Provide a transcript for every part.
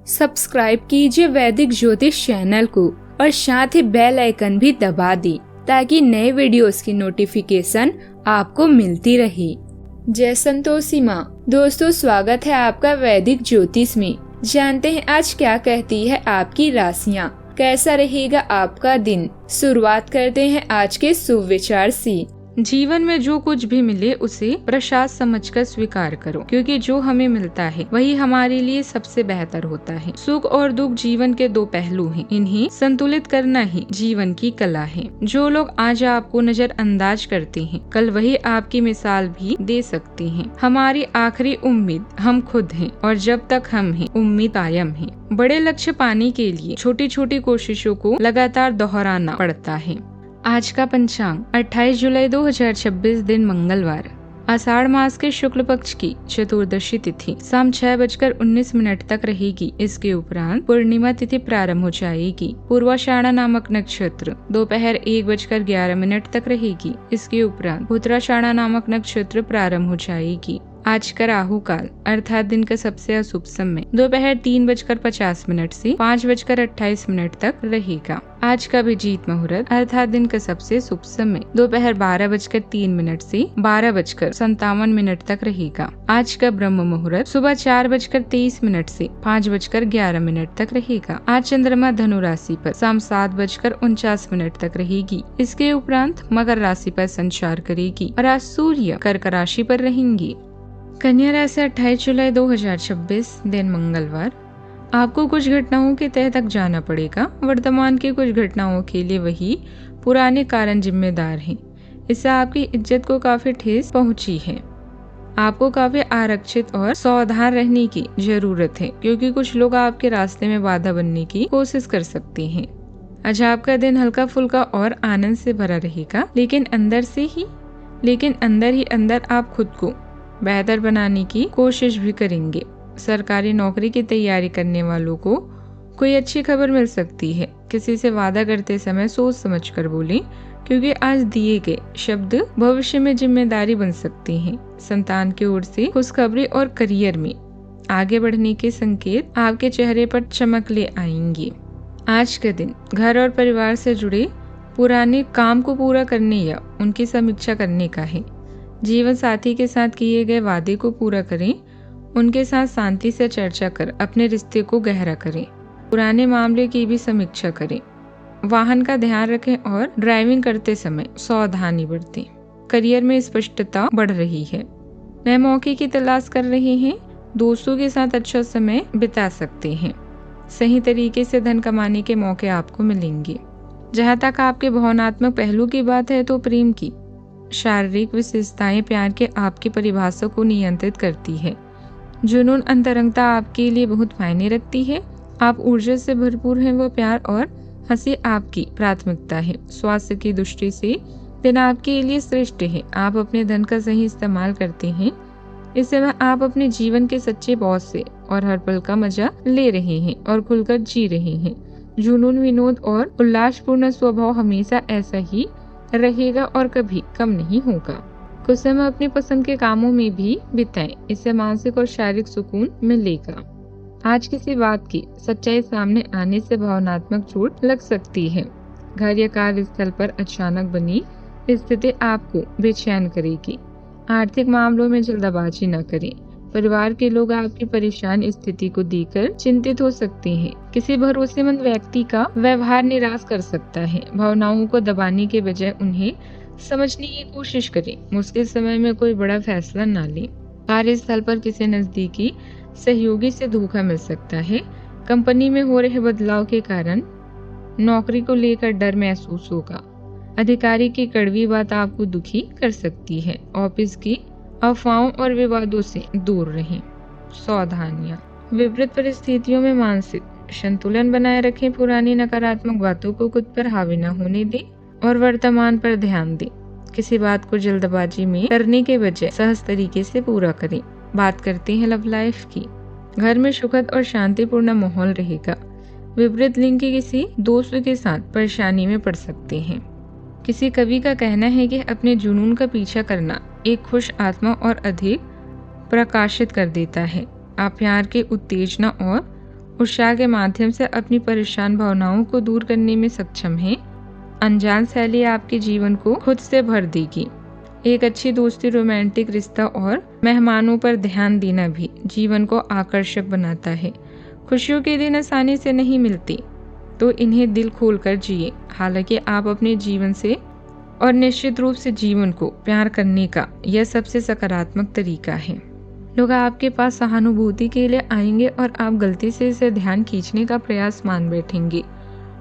Subscribe कीजिए वैदिक ज्योतिष चैनल को और साथ ही बेल आइकन भी दबा दी ताकि नए वीडियोस की नोटिफिकेशन आपको मिलती रहे। जय संतोषी माँ। दोस्तों, स्वागत है आपका वैदिक ज्योतिष में। जानते हैं आज क्या कहती है आपकी राशियाँ, कैसा रहेगा आपका दिन। शुरुआत करते हैं आज के शुभ विचार से। जीवन में जो कुछ भी मिले उसे प्रसाद समझकर स्वीकार करो, क्योंकि जो हमें मिलता है वही हमारे लिए सबसे बेहतर होता है। सुख और दुख जीवन के दो पहलू हैं, इन्हें संतुलित करना ही जीवन की कला है। जो लोग आज आपको नजरअंदाज करते हैं, कल वही आपकी मिसाल भी दे सकते हैं। हमारी आखिरी उम्मीद हम खुद हैं और जब तक हम हैं उम्मीद कायम है। बड़े लक्ष्य पाने के लिए छोटी छोटी कोशिशों को लगातार दोहराना पड़ता है। आज का पंचांग 28 जुलाई 2026 दिन मंगलवार, आषाढ़ मास के शुक्ल पक्ष की चतुर्दशी तिथि शाम 6:19 तक रहेगी। इसके उपरांत पूर्णिमा तिथि प्रारंभ हो जाएगी। पूर्वाषाढ़ा नामक नक्षत्र दोपहर 1:11 तक रहेगी। इसके उपरांत उत्तराषाढ़ा नामक नक्षत्र प्रारंभ हो जाएगी। आज का राहु काल अर्थात दिन का सबसे अशुभ समय दोपहर 3:50 से 5:28 तक रहेगा। आज का अभिजीत मुहूर्त अर्थात दिन का सबसे शुभ समय दोपहर 12:03 से 12:57 तक रहेगा। आज का ब्रह्म मुहूर्त सुबह 4:23 से 5:11 तक रहेगा। आज चंद्रमा धनु राशि पर शाम 7:49 तक रहेगी। इसके उपरांत मकर राशि पर संचार करेगी और आज सूर्य कर्क राशि पर रहेंगी। कन्या राशि 28 जुलाई 2026 दिन मंगलवार, आपको कुछ घटनाओं के तह तक जाना पड़ेगा। वर्तमान की कुछ घटनाओं के लिए वही पुराने कारण जिम्मेदार हैं। इससे आपकी इज्जत को काफी ठेस पहुंची है। आपको काफी आरक्षित और सावधान रहने की जरूरत है, क्योंकि कुछ लोग आपके रास्ते में बाधा बनने की कोशिश कर सकते हैं। आज आपका दिन हल्का फुल्का और आनंद से भरा रहेगा, लेकिन अंदर ही अंदर आप खुद को बेहतर बनाने की कोशिश भी करेंगे। सरकारी नौकरी की तैयारी करने वालों को कोई अच्छी खबर मिल सकती है। किसी से वादा करते समय सोच समझकर बोलें, क्योंकि आज दिए गए शब्द भविष्य में जिम्मेदारी बन सकती हैं। संतान की ओर से खुशखबरी और करियर में आगे बढ़ने के संकेत आपके चेहरे पर चमक ले आएंगे। आज का दिन घर और परिवार से जुड़े पुराने काम को पूरा करने या उनकी समीक्षा करने का है। जीवन साथी के साथ किए गए वादे को पूरा करें। उनके साथ शांति से चर्चा कर अपने रिश्ते को गहरा करें। पुराने मामले की भी समीक्षा करें। वाहन का ध्यान रखें और ड्राइविंग करते समय सावधानी बरतें। करियर में स्पष्टता बढ़ रही है। नए मौके की तलाश कर रहे हैं। दोस्तों के साथ अच्छा समय बिता सकते हैं। सही तरीके से धन कमाने के मौके आपको मिलेंगे। जहाँ तक आपके भावनात्मक पहलू की बात है तो प्रेम की शारीरिक विशेषताएं प्यार के आपकी परिभाषा को नियंत्रित करती है। जुनून अंतरंगता आपके लिए बहुत मायने रखती है। आप ऊर्जा से भरपूर हैं, वो प्यार और हंसी आपकी प्राथमिकता है। स्वास्थ्य की दृष्टि से दिन आपके लिए श्रेष्ठ है। आप अपने धन का सही इस्तेमाल करते हैं। इस समय आप अपने जीवन के सच्चे बॉस से और हर पल का मजा ले रहे हैं और खुलकर जी रहे हैं। जुनून, विनोद और उल्लासपूर्ण स्वभाव हमेशा ऐसा ही रहेगा और कभी कम नहीं होगा। कुछ समय अपनी पसंद के कामों में भी बिताएं, इससे मानसिक और शारीरिक सुकून मिलेगा। आज किसी बात की सच्चाई सामने आने से भावनात्मक चोट लग सकती है। घर या कार्यस्थल पर अचानक बनी स्थिति आपको बेचैन करेगी। आर्थिक मामलों में जल्दबाजी न करें। परिवार के लोग आपकी परेशान स्थिति को देखकर चिंतित हो सकते हैं। किसी भरोसेमंद व्यक्ति का व्यवहार निराश कर सकता है। भावनाओं को दबाने के बजाय उन्हें समझने की कोशिश करें। मुश्किल समय में कोई बड़ा फैसला न लें। कार्यस्थल पर किसी नजदीकी सहयोगी से धोखा मिल सकता है। कंपनी में हो रहे बदलाव के कारण नौकरी को लेकर डर महसूस होगा। अधिकारी की कड़वी बात आपको दुखी कर सकती है। ऑफिस की अफवाहों और विवादों से दूर रहें। सावधानियां, विपरीत परिस्थितियों में मानसिक संतुलन बनाए रखें। पुरानी नकारात्मक बातों को खुद पर हावी न होने दें और वर्तमान पर ध्यान दें। किसी बात को जल्दबाजी में करने के बजाय सहज तरीके से पूरा करें। बात करते हैं लव लाइफ की। घर में सुखद और शांतिपूर्ण माहौल रहेगा। विपरीत लिंग के किसी दोस्त के साथ परेशानी में पड़ सकते हैं। किसी कवि का कहना है कि अपने जुनून का पीछा करना एक खुश आत्मा और अधिक प्रकाशित कर देता है। आप प्यार के उत्तेजना और उत्साह के माध्यम से अपनी परेशान भावनाओं को दूर करने में सक्षम हैं। अनजान सहेली आपके जीवन को खुद से भर देगी। एक अच्छी दोस्ती, रोमांटिक रिश्ता और मेहमानों पर ध्यान देना भी जीवन को आकर्षक बनाता है। खुशियों के दिन आसानी से नहीं मिलती, तो इन्हें दिल खोलकर जिए। हालांकि आप अपने जीवन से और निश्चित रूप से जीवन को प्यार करने का यह सबसे सकारात्मक तरीका है। लोग आपके पास सहानुभूति के लिए आएंगे और आप गलती से इसे ध्यान खींचने का प्रयास मान बैठेंगे।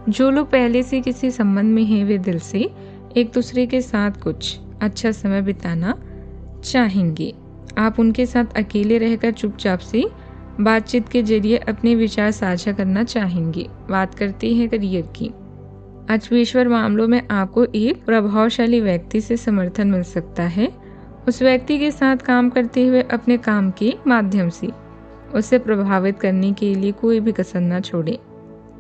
जो लोग पहले से किसी संबंध में हैं, वे दिल से एक दूसरे के साथ कुछ अच्छा समय बिताना चाहेंगे। आप उनके साथ अकेले रहकर चुपचाप से बातचीत के जरिए अपने विचार साझा करना चाहेंगे। बात करते हैं करियर की। आज पेशेवर मामलों में आपको एक प्रभावशाली व्यक्ति से समर्थन मिल सकता है। उस व्यक्ति के साथ काम करते हुए अपने काम के माध्यम से उसे प्रभावित करने के लिए कोई भी कसर न छोड़ें।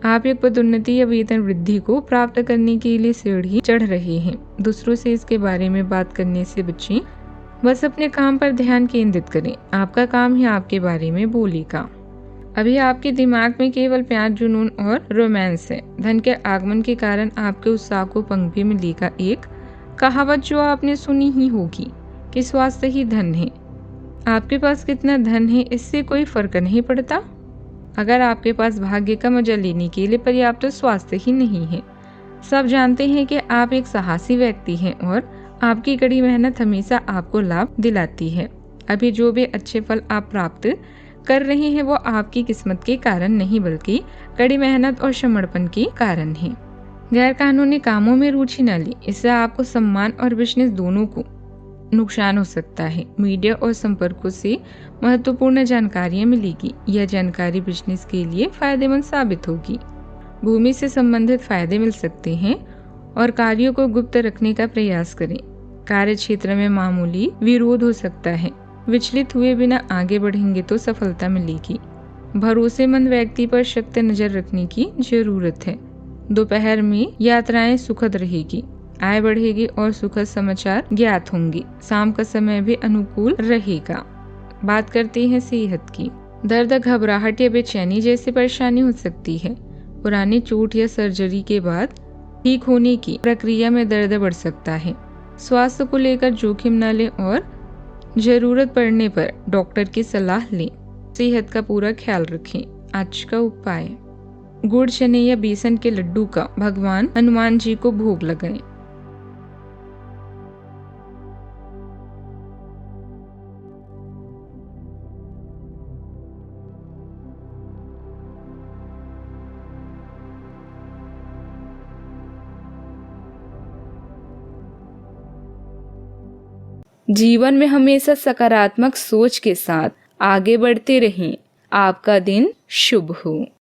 आप एक पदोन्नति या वेतन वृद्धि को प्राप्त करने के लिए सीढ़ी चढ़ रहे हैं। दूसरों से इसके बारे में बात करने से बचें। बस अपने काम पर ध्यान केंद्रित करें। आपका काम ही आपके बारे में बोलेगा। अभी आपके दिमाग में केवल प्यार, जुनून और रोमांस है। धन के आगमन के कारण आपके उत्साह को पंख भी मिलेगा। एक कहावत जो आपने सुनी ही होगी कि स्वास्थ्य ही धन है। आपके पास कितना धन है इससे कोई फर्क नहीं पड़ता अगर आपके पास भाग्य का मजा लेने के लिए पर्याप्त स्वास्थ्य ही नहीं है। सब जानते हैं कि आप एक साहसी व्यक्ति हैं और आपकी कड़ी मेहनत हमेशा आपको लाभ दिलाती है। अभी जो भी अच्छे फल आप प्राप्त कर रहे हैं वो आपकी किस्मत के कारण नहीं, बल्कि कड़ी मेहनत और समर्पण के कारण है। गैर कानूनी कामों में रुचि न लें, इससे आपको सम्मान और बिजनेस दोनों को नुकसान हो सकता है। मीडिया और संपर्कों से महत्वपूर्ण जानकारियां मिलेगी। यह जानकारी बिजनेस के लिए फायदेमंद साबित होगी। भूमि से संबंधित फायदे मिल सकते हैं और कार्यों को गुप्त रखने का प्रयास करें। कार्य क्षेत्र में मामूली विरोध हो सकता है। विचलित हुए बिना आगे बढ़ेंगे तो सफलता मिलेगी। भरोसेमंद व्यक्ति पर सख्त नजर रखने की जरूरत है। दोपहर में यात्राएं सुखद रहेगी, आय बढ़ेगी और सुखद समाचार ज्ञात होंगे। शाम का समय भी अनुकूल रहेगा। बात करते हैं सेहत की। दर्द, घबराहट या बेचैनी जैसी परेशानी हो सकती है। पुरानी चोट या सर्जरी के बाद ठीक होने की प्रक्रिया में दर्द बढ़ सकता है। स्वास्थ्य को लेकर जोखिम न लें और जरूरत पड़ने पर डॉक्टर की सलाह लें। सेहत का पूरा ख्याल रखें। आज का उपाय: गुड़, चने या बेसन के लड्डू का भगवान हनुमान जी को भोग लगाएं। जीवन में हमेशा सकारात्मक सोच के साथ आगे बढ़ते रहें। आपका दिन शुभ हो।